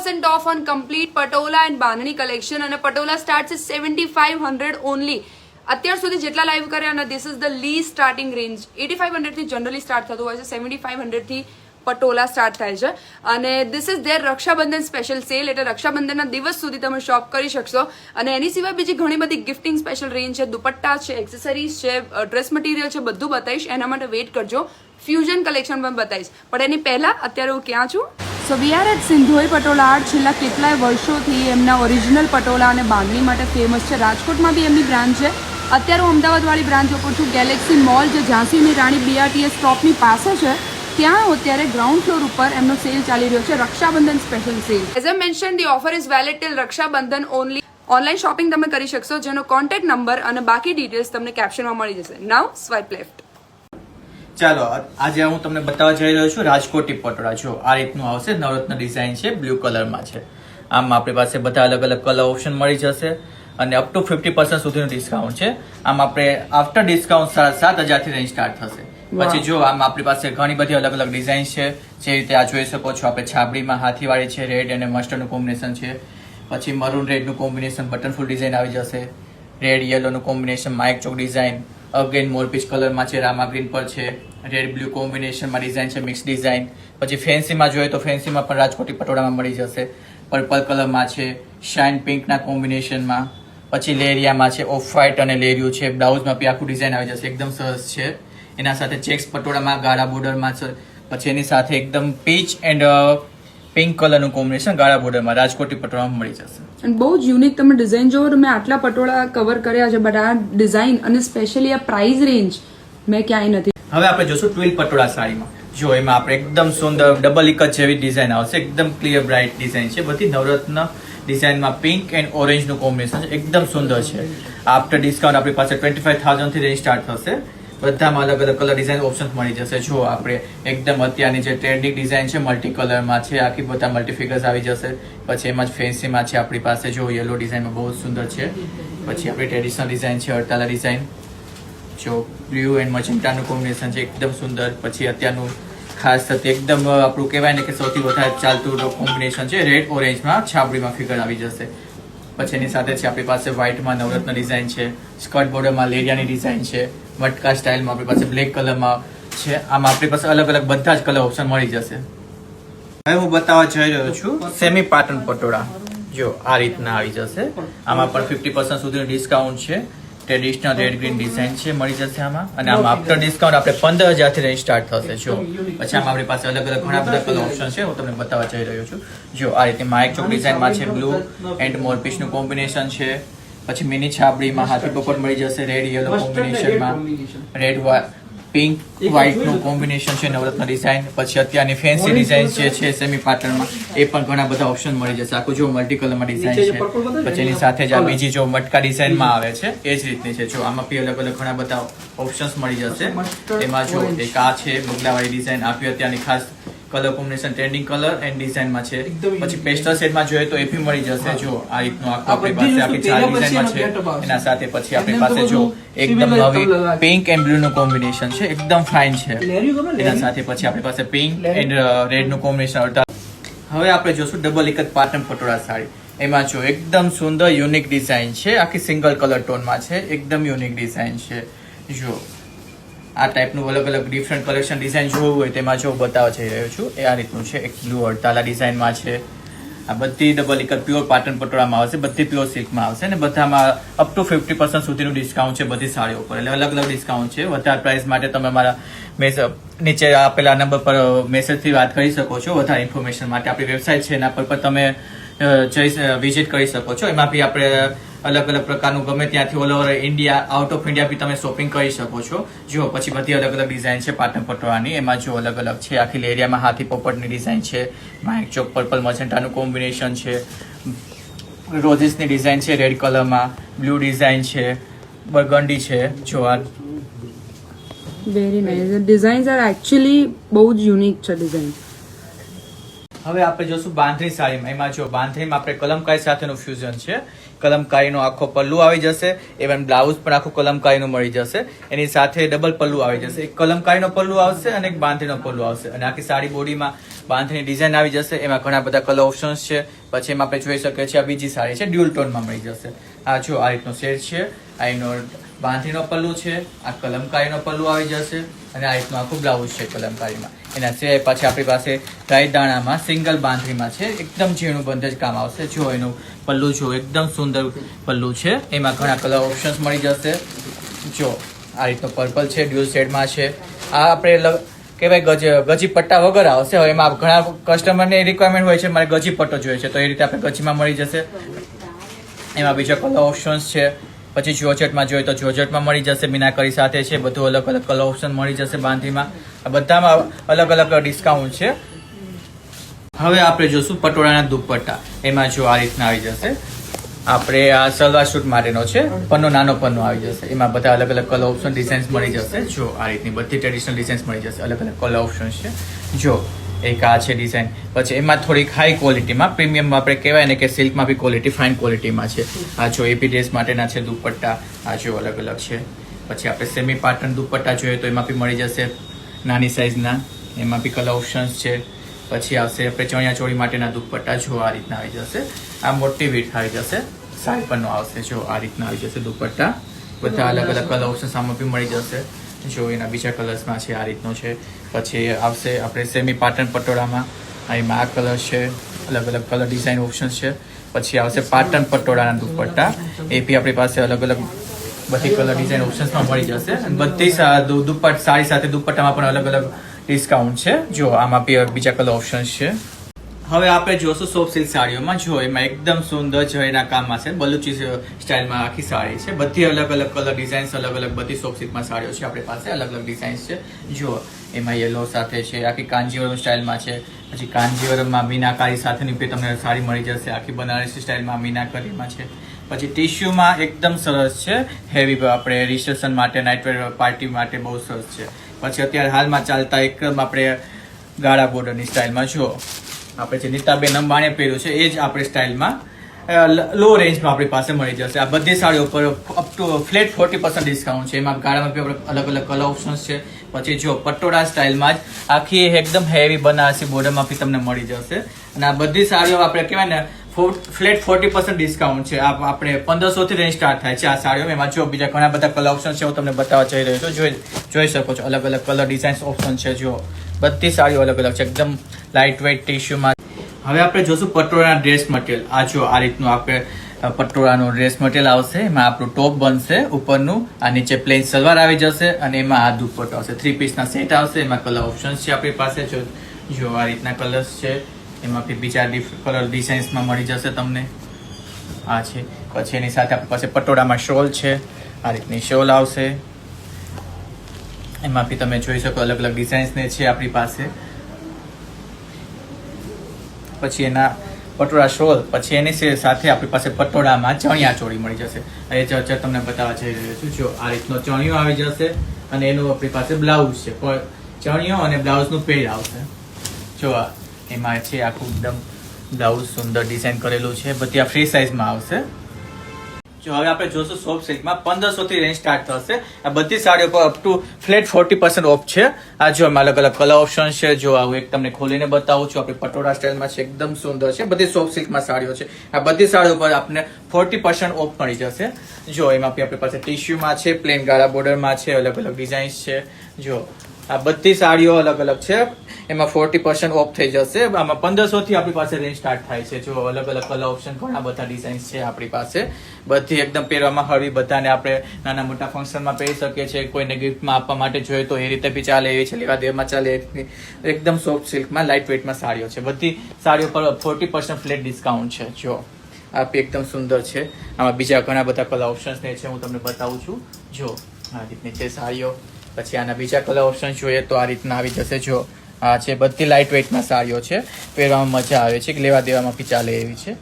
50% off on complete patola and bandhani collection અને patola starts at 7500 only. અત્યાર સુધી જેટલા લાઈવ કર્યા અને this is the list starting range. 8500 થી જનરલી સ્ટાર્ટ થતું હોય છે, 7500 થી પટોલા સ્ટાર્ટ થાય છે અને this is there Rakshabandhan special sale, એટલે રક્ષાબંધનના દિવસ સુધી તમે શોપ કરી શકશો. અને એની સિવાય બીજી ઘણી બધી ગિફ્ટિંગ સ્પેશિયલ રેન્જ છે, દુપટ્ટા છે, એક્સેસરીઝ છે, ડ્રેસ મટીરિયલ છે, બધું બતાવીશ. એના માટે વેઇટ કરજો, ફ્યુઝન કલેક્શન પણ બતાવીશ. પણ એની પહેલા અત્યારે હું ક્યાં છું? So we are at Sindhoi Patola art. છેલ્લા કેટલાય વર્ષોથી એમના ઓરિજિનલ પટોલા અને બાંધણી માટે ફેમસ છે. રાજકોટમાં બી એમની બ્રાન્ચ છે. અત્યારે હું અમદાવાદવાળી બ્રાન્ચ ઉપર છું, ગેલેક્સી મોલ, જે ઝાંસીની રાણી BRTS સ્ટોપની પાસે છે. ત્યાં અત્યારે ગ્રાઉન્ડ ફ્લોર ઉપર એમનો સેલ ચાલી રહ્યો છે, Rakshabandhan special sale. As I mention, the offer is valid till Rakshabandhan only. Online shopping તમે કરી શકશો, જેનો કોન્ટેક્ટ નંબર અને બાકી ડિટેલ્સ તમને કેપ્શનમાં મળી જશે. નાઉ સ્વાઇપ લેફ્ટ. ચાલો, આજે હું તમને બતાવવા જઈ રહ્યો છું રાજકોટી પટોળા. જો આ રીતનું આવશે, નવરત્ન ડિઝાઇન છે, બ્લુ કલરમાં છે. આમ આપણી પાસે બધા અલગ અલગ કલર ઓપ્શન મળી જશે અને અપ ટુ 50% સુધીનું ડિસ્કાઉન્ટ છે. આમ આપણે આફ્ટર ડિસ્કાઉન્ટ 7000 થી રેન્જ સ્ટાર્ટ થશે. પછી જો આમ આપણી પાસે ઘણી બધી અલગ અલગ ડિઝાઇન છે, જે રીતે આ જોઈ શકો છો. આપણે છાબડીમાં હાથીવાળી છે, રેડ અને મસ્ટર્ડનું કોમ્બિનેશન છે. પછી મરૂન રેડનું કોમ્બિનેશન, બટનફુલ ડિઝાઇન આવી જશે. રેડ યલોનું કોમ્બિનેશન, માઇક ચોક ડિઝાઇન, અગેન મોરપીચ કલરમાં છે, રામા ગ્રીન પર છે. રેડ બ્લુ કોમ્બિનેશનમાં ડિઝાઇન છે, મિક્સ ડિઝાઇન. પછી ફેન્સીમાં જોઈએ તો ફેન્સીમાં પણ રાજકોટી પટોળામાં મળી જશે. પર્પલ કલરમાં છે, શાઇન પિંકના કોમ્બિનેશનમાં. પછી લેરિયામાં છે, ઓફ વ્હાઇટ અને લેરિયું છે. બ્લાઉઝમાં બી આખું ડિઝાઇન આવી જશે, એકદમ સરસ છે. એના સાથે ચેક્સ પટોળામાં ગાળા બોર્ડરમાં છે. પછી એની સાથે એકદમ પીચ એન્ડ પિંક કલરનું કોમ્બિનેશન ગાળા બોર્ડરમાં રાજકોટી પટોળામાં મળી જશે. અને બહુ જ યુનિક તમે ડિઝાઇન જોવો. મેં આટલા પટોળા કવર કર્યા છે, બટ આ ડિઝાઇન અને સ્પેશિયલી આ પ્રાઇસ રેન્જ મેં ક્યાંય નથી. હવે આપણે જોશું ટ્વિલ પટોળા સાડીમાં. જો એમાં આપણે એકદમ સુંદર ડબલ ઇકત જેવી ડિઝાઇન આવશે, એકદમ ક્લિયર બ્રાઇટ ડિઝાઇન છે. બધી નવરત્ન ડિઝાઇનમાં પિંક એન્ડ ઓરેન્જનું કોમ્બિનેશન છે, એકદમ સુંદર છે. આફ્ટર ડિસ્કાઉન્ટ આપણી પાસે 25000 થી રેન્જ સ્ટાર્ટ થશે. બધામાં અલગ અલગ કલર ડિઝાઇન ઓપ્શન મળી જશે. જો આપણે એકદમ અત્યારની જે ટ્રેન્ડિંગ ડિઝાઇન છે, મલ્ટી કલરમાં છે, આખી બધા મલ્ટી ફિગર્સ આવી જશે. પછી એમાં જ ફેન્સીમાં છે આપણી પાસે, જો યલો ડિઝાઇનમાં બહુ સુંદર છે. પછી આપણી ટ્રેડિશનલ ડિઝાઇન છે, અડતાલા ડિઝાઇન. જો બ્લુ એન્ડ મજન્ટાનું કોમ્બિનેશન છે, એકદમ સુંદર. પછી અત્યારનું ખાસ થતી એકદમ આપણું કહેવાય ને કે સૌથી વધારે ચાલતું કોમ્બિનેશન છે, રેડ ઓરેન્જમાં છાબડીમાં ફિગર આવી જશે. પછી એની સાથે છે આપણી પાસે વ્હાઇટમાં નવરત્ન ડિઝાઇન છે, સ્કર્ટ બોર્ડરમાં લેરિયાની ડિઝાઇન છે, મટકા સ્ટાઇલમાં આપણી પાસે બ્લેક કલરમાં છે. આમાં આપણી પાસે અલગ અલગ બધા જ કલર ઓપ્શન મળી જશે. હવે હું બતાવવા જઈ રહ્યો છું સેમી પાટણ પટોળા. જો આ રીતના આવી જશે. આમાં પણ 50% સુધીનું ડિસ્કાઉન્ટ છે. ટ્રેડિશનલ રેડ ગ્રીન ડિઝાઇન છે, મળી જશે આમાં. અને આમાં આફ્ટર ડિસ્કાઉન્ટ આપણે 15000 થી રેન્જ સ્ટાર્ટ થશે. જો પછી આમાં આપણી પાસે અલગ અલગ ઘણા બધા કલર ઓપ્શન છે, હું તમને બતાવવા જઈ રહ્યો છું. જો આ રીતે માઇક ચોક ડિઝાઇનમાં છે, બ્લુ એન્ડ મોરપીચનું કોમ્બિનેશન છે. પછી મિની છાબડીમાં હાથી પોપટ મળી જશે, રેડ યલો કોમ્બિનેશનમાં. રેડ પિંક વ્હાઇટનું કોમ્બિનેશન છે, નવરત્ન ડિઝાઇન. પછી અત્યારની ફેન્સી ડિઝાઇન જે છે સેમી પાટણમાં, એ પણ ઘણા બધા ઓપ્શન મળી જશે. આખું જો મલ્ટી કલરમાં ડિઝાઇન છે. પછી એની સાથે જ આ બીજી જો મટકા ડિઝાઇનમાં આવે છે, એ જ રીતની છે. જો આમાં બી અલગ અલગ ઘણા બધા ઓપ્શન્સ મળી જશે. એમાં જો એક આ છે બગલાવાળી ડિઝાઇન, આપી અત્યારની ખાસ colour combination trending colour and ડિઝાઇનમાં છે. પછી પેસ્ટલ શેડમાં જોઈએ તો એ બી મળી જશે. જો આ રીતનું આખું આપણી પાસે આખી ચાર ડિઝાઇનમાં છે. એના સાથે પછી આપણી પાસે જો એકદમ નવી પિંક એન્ડ બ્લુ નું કોમ્બિનેશન છે, એકદમ ફાઇન છે. એના સાથે પછી આપણી પાસે પિંક એન્ડ રેડ નું કોમ્બિનેશન. હવે આપણે જોશું ડબલ ઇકત પાટણ પટોળા સાડી. એમાં જો એકદમ સુંદર યુનિક ડિઝાઇન છે, આખી સિંગલ કલર ટોનમાં છે, એકદમ યુનિક ડિઝાઇન છે. જો આ ટાઈપનું અલગ અલગ ડિફરન્ટ કલેક્શન ડિઝાઇન જોવું હોય તેમાં જો બતાવવા જઈ રહ્યો છું. એ આ રીતનું છે, એક બ્લુ અડતાલા ડિઝાઇનમાં છે. આ બધી ડબલ ઇકત પ્યોર પાટણ પટોળામાં આવશે, બધી પ્યોર સિલ્કમાં આવશે અને બધામાં અપ ટુ 50% સુધીનું ડિસ્કાઉન્ટ છે બધી સાડીઓ પર. એટલે અલગ અલગ ડિસ્કાઉન્ટ છે. વધારે પ્રાઇસ માટે તમે મારા નીચે આપેલા નંબર પર મેસેજથી વાત કરી શકો છો. વધારે ઇન્ફોર્મેશન માટે આપણી વેબસાઇટ છે, એના પર તમે વિઝિટ કરી શકો છો. એમાં બી આપણે અલગ અલગ પ્રકારનું ગમે ત્યાંથી all over India, out of India બી તમે શોપિંગ કરી શકો છો. જો પછી બધી અલગ અલગ ડિઝાઇન છે પાટણ પટોળાની. એમાં જો અલગ અલગ છે, આખી લેરિયામાં હાથી પોપટની ડિઝાઇન છે, માઇક ચોક પર્પલ મજન્ટાનું કોમ્બિનેશન છે, રોઝિસની ડિઝાઇન છે, રેડ કલરમાં બ્લુ ડિઝાઇન છે, બરગંડી છે. જો આ very nice designs R actually બહુ જ યુનિક છે ડિઝાઇન. હવે આપણે જોશું બાંધણી સાડીમાં. એમાં જો બાંધણીમાં આપણે કલમકારી સાથેનું ફ્યુઝન છે. કલમકારીનો આખો પલ્લુ આવી જશે, ઇવન બ્લાઉઝ પણ આખું કલમકારીનું મળી જશે. એની સાથે ડબલ પલ્લુ આવી જશે. એક કલમકારીનો પલ્લુ આવશે અને એક બાંધણીનો પલ્લુ આવશે, અને આખી સાડી બોડીમાં બાંધણી ડિઝાઇન આવી જશે. એમાં ઘણા બધા કલર ઓપ્શન્સ છે. પછી એમાં આપણે જોઈ શકીએ છીએ આ બીજી સાડી છે, ડ્યુઅલ ટોનમાં મળી જશે. આ જો આ રીતનો સેટ છે, આ એનો બાંધણીનો પલ્લુ છે, આ કલમકારીનો પલ્લુ આવી જશે, અને આ રીતનું આખું બ્લાઉઝ છે કલમકારીમાં. એના સિવાય પાછી આપણી પાસે રાયદાણામાં સિંગલ બાંધણીમાં છે, એકદમ ઝીણું બંધ જ કામ આવશે. જો એનું પલ્લુ જો એકદમ સુંદર પલ્લુ છે, એમાં ઘણા કલર ઓપ્શન્સ મળી જશે. જો આ રીતનો પર્પલ છે, ડ્યુઅલ શેડમાં છે. આ આપણે કહેવાય ગજી પટ્ટા વગર આવશે. હવે એમાં ઘણા કસ્ટમરને રિક્વાયરમેન્ટ હોય છે મારે ગજી પટ્ટો જોઈએ છે, તો એ રીતે આપણે ગજીમાં મળી જશે. એમાં બીજા કલર ઓપ્શન્સ છે. પછી જોર્જેટમાં જોઈએ તો જોર્જેટમાં મળી જશે, મીનાકરી સાથે છે. બધું અલગ અલગ કલર ઓપ્શન મળી જશે બાંધણીમાં. આ બધામાં અલગ અલગ ડિસ્કાઉન્ટ છે. હવે આપણે જોશું પટોળાના દુપટ્ટા. એમાં જો આ રીતના આવી જશે. આપણે આ સલવાર સૂટ માટેનો છે, પન્નો નાનો પન્નો આવી જશે. એમાં બધા અલગ અલગ કલર ઓપ્શન ડિઝાઇન્સ મળી જશે. જો આ રીતની બધી ટ્રેડિશનલ ડિઝાઇન્સ મળી જશે, અલગ અલગ કલર ઓપ્શન્સ છે. જો એક આ છે ડિઝાઇન. પછી એમાં થોડીક હાઈ ક્વોલિટીમાં પ્રીમિયમમાં આપણે કહેવાય ને કે સિલ્કમાં બી ક્વોલિટી ફાઇન ક્વોલિટીમાં છે. આ જો એપી ડ્રેસ માટેના છે દુપટ્ટા. આ જો અલગ અલગ છે. પછી આપણે સેમી પાટણ દુપટ્ટા જોઈએ તો એમાં બી મળી જશે નાની સાઇઝના. એમાં બી કલર ઓપ્શન્સ છે. પછી આવશે આપણે ચણિયા ચોળી માટેના દુપટ્ટા. જો આ રીતના આવી જશે. આ મોટી વીથ આવી જશે, સાઈડ પરનો આવશે. જો આ રીતના આવી જશે દુપટ્ટા. બધા અલગ અલગ કલર ઓપ્શન્સ આમાં બી મળી જશે. જો એના બીજા કલર્સમાં છે, આ રીતનો છે. પછી આવશે આપણે સેમી પાટણ પટોળામાં. એમાં આ કલર છે, અલગ અલગ કલર ડિઝાઇન ઓપ્શન્સ છે. પછી આવશે પાટણ પટોળાના દુપટ્ટા. એ બી આપણી પાસે અલગ અલગ બધી કલર ડિઝાઇન ઓપ્શન્સમાં મળી જશે. અને બધી સાડી સાથે દુપટ્ટામાં પણ અલગ અલગ ડિસ્કાઉન્ટ છે. જો આમાં બી બીજા કલર ઓપ્શન્સ છે. હવે આપણે જોશું સોફ્ટ સિલ્ક સાડીઓમાં. જો એમાં એકદમ સુંદર જરીના કામમાં છે, બલુચી સ્ટાઇલમાં આખી સાડી છે. બધી અલગ અલગ કલર ડિઝાઇન્સ, અલગ અલગ બધી સોફ્ટ સિલ્કમાં સાડીઓ છે આપણી પાસે. અલગ અલગ ડિઝાઇન્સ છે. જો એમાં યલો સાથે છે, આખી કાંજીવરમ સ્ટાઇલમાં છે. પછી કાંજીવરમમાં મીનાકારી સાથેની બી તમને સાડી મળી જશે. આખી બનારસી સ્ટાઇલમાં મીનાકારીમાં છે. પછી ટિશ્યુમાં એકદમ સરસ છે, હેવી આપણે રિસેપ્શન માટે, નાઇટવેર પાર્ટી માટે બહુ સરસ છે. પછી અત્યારે હાલમાં ચાલતા એકદમ આપણે ગાળા બોર્ડરની સ્ટાઇલમાં. જો આપણે જે નીતાબેન અંબાણીએ પહેર્યું છે એ જ આપણે સ્ટાઇલમાં લો રેન્જમાં આપણી પાસે મળી જશે. આ બધી સાડીઓ પર અપ ટુ ફ્લેટ 40% ડિસ્કાઉન્ટ છે. એમાં ગાળામાં બી અલગ અલગ કલર ઓપ્શન્સ છે. પછી જો પટોળા સ્ટાઇલમાં જ આખી એકદમ હેવી બનારસી બોર્ડરમાં બી તમને મળી જશે. અને આ બધી સાડીઓ આપણે કહેવાય ને ફ્લેટ 40% ડિસ્કાઉન્ટ છે. આપણે 1500 થી રેન્જ સ્ટાર્ટ થાય છે આ સાડીઓ. એમાં જો બીજા ઘણા બધા કલર ઓપ્શન છે, હું તમને બતાવવા જઈ રહ્યો છું. જોઈ શકો છો અલગ અલગ કલર ડિઝાઇન્સ ઓપ્શન છે. જો બધી સાડીઓ અલગ અલગ છે, એકદમ લાઇટ વેઇટ ટિશ્યુમાં. હવે આપણે જોશું પટોળાના ડ્રેસ મટીરિયલ. આ જો આ રીતનું આપણે પટોળાનો ડ્રેસ મટીરિયલ આવશે. એમાં આપણું ટોપ બનશે ઉપરનું, આ નીચે પ્લેન સલવાર આવી જશે, અને એમાં આ દુપટ્ટો આવશે. 3 પીસના સેટ આવશે. એમાં કલર ઓપ્શન્સ છે આપણી પાસે. જો આ રીતના કલર્સ છે. એમાં બી બીજા કલર ડિઝાઇન્સમાં મળી જશે તમને. આ છે. પછી એની સાથે આપણી પાસે પટોળામાં શોલ છે. આ રીતની શોલ આવશે. એમાં બી તમે જોઈ શકો અલગ અલગ ડિઝાઇન્સને છે આપણી પાસે. પછી એના પટોળા શોલ, પછી એની સાથે આપણી પાસે પટોળામાં ચણિયા ચોળી મળી જશે. એ ચર્ચા તમને બતાવવા જઈ રહ્યો છું. જો આ રીતનો ચણિયો આવી જશે, અને એનું આપણી પાસે બ્લાઉઝ છે. ચણિયો અને બ્લાઉઝનું પેડ આવશે. જો એમાં છે આખું એકદમ બ્લાઉઝ સુંદર ડિઝાઇન કરેલું છે. બધી આ ફ્રી સાઇઝમાં આવશે. જો હવે આપણે જોશું સોફ્ટ સિલ્કમાં 1500 થી રેન્જ સ્ટાર્ટ થશે. આ બધી સાડીઓ પર અપ ટુ ફ્લેટ 40% ઓફ છે. આ જો એમાં અલગ અલગ કલર ઓપ્શન છે. જો આવું એક તમને ખોલીને બતાવું છું. આપણે પટોળા સ્ટાઇલમાં છે, એકદમ સુંદર છે. બધી સોફ્ટ સિલ્કમાં સાડીઓ છે. આ બધી સાડીઓ પર આપણને 40% ઓફ મળી જશે. જો એમાં બી આપણી પાસે ટિશ્યુમાં છે, પ્લેન ગાળા બોર્ડરમાં છે, અલગ અલગ ડિઝાઇન્સ છે. જો આ બધી સાડીઓ અલગ અલગ છે. એમાં 40% ઓફ થઈ જશે. આમાં 1500 થી આપણી પાસે રેન્જ સ્ટાર્ટ થાય છે. જો અલગ અલગ કલર ઓપ્શન, ઘણા બધા ડિઝાઇન્સ છે આપણી પાસે. બધી એકદમ પહેરવામાં હળવી, બધાને આપણે નાના મોટા ફંક્શનમાં પહેરી શકીએ છીએ. કોઈને ગિફ્ટમાં આપવા માટે જોઈએ તો એ રીતે બી ચાલે એવી છે. લેવા દેવામાં ચાલે એવી એકદમ સોફ્ટ સિલ્કમાં લાઇટ વેઇટમાં સાડીઓ છે. બધી સાડીઓ પર 40% ફ્લેટ ડિસ્કાઉન્ટ છે. જો આ બી એકદમ સુંદર છે. આમાં બીજા ઘણા બધા કલર ઓપ્શન્સ ને છે, હું તમને બતાવું છું. જો આ રીતની છે સાડીઓ. પછી આના બીજા કલર ઓપ્શન જોઈએ તો આ રીતના આવી જશે. જો આ છે બધી લાઇટ વેઇટમાં સાડીઓ છે. પહેરવામાં મજા આવે છે, લેવા દેવામાં બી ચાલે એવી છે.